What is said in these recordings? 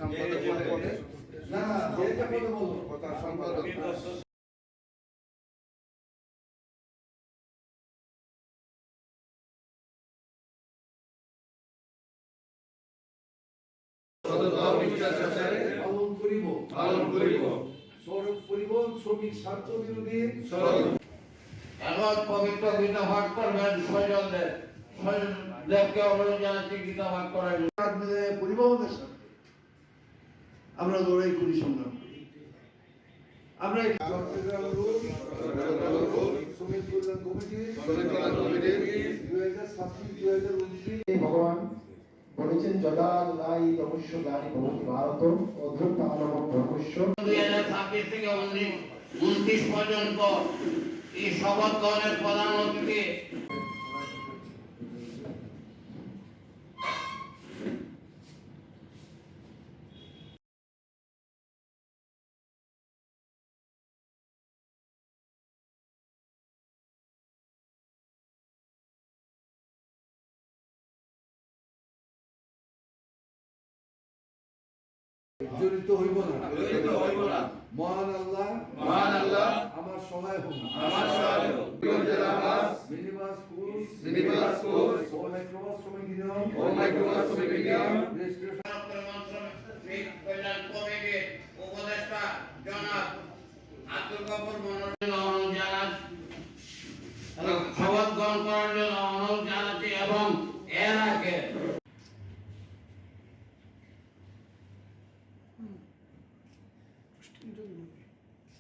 না যেটা কথা বলো কথা সম্পাদক পালন করিব সড়ক পরিবহন শ্রমিক স্বার্থ বিরোধী এখন পবিত্র গীতা পাঠ করবেন দেবকে অনুরোধ জানাচ্ছি গীতা পাঠ করার পরিবহনের সাথে আমরা লড়াই করি, সংগ্রাম করি। আমরা চট্টগ্রাম শ্রমিক কল্যাণ কমিটি 2027-2029 ভগবান বলেছেন যদালাই অবশ্য গানি ভবতি ভারত অধ্যুত্থানম ব্রহ্মস্য 2026 থেকে 29 পর্যন্ত এই শপথ গ্রহণের প্রধান অতিথি জড়িত হইব না মহান আল্লাহ আমার সহায় হোক মিনিবাস কোর্স ও মাইক্রোবাস শ্রমিক ইউনিয়ন কল্যাণ কমিটির উপদেষ্টা জনাব আব্দুল গফুর মনোনয়ন জানাচ্ছি শপথ গ্রহণ করার জন্য অনুরোধ জানাচ্ছি এবং এর আগে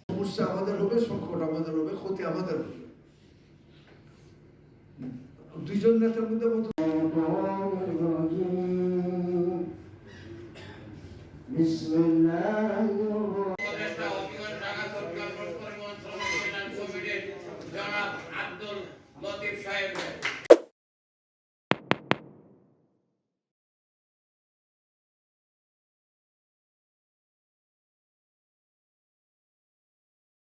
সমস্যা আমাদের হবে, সংকট আমাদের হবে, ক্ষতি আমাদের হবে। দুইজন নেতার মধ্যে উপদেষ্টা অধিকার ঢাকা সরকার পরিবহন শ্রমিক কল্যাণ কমিটির জনাব আব্দুল লতিফ সাহেব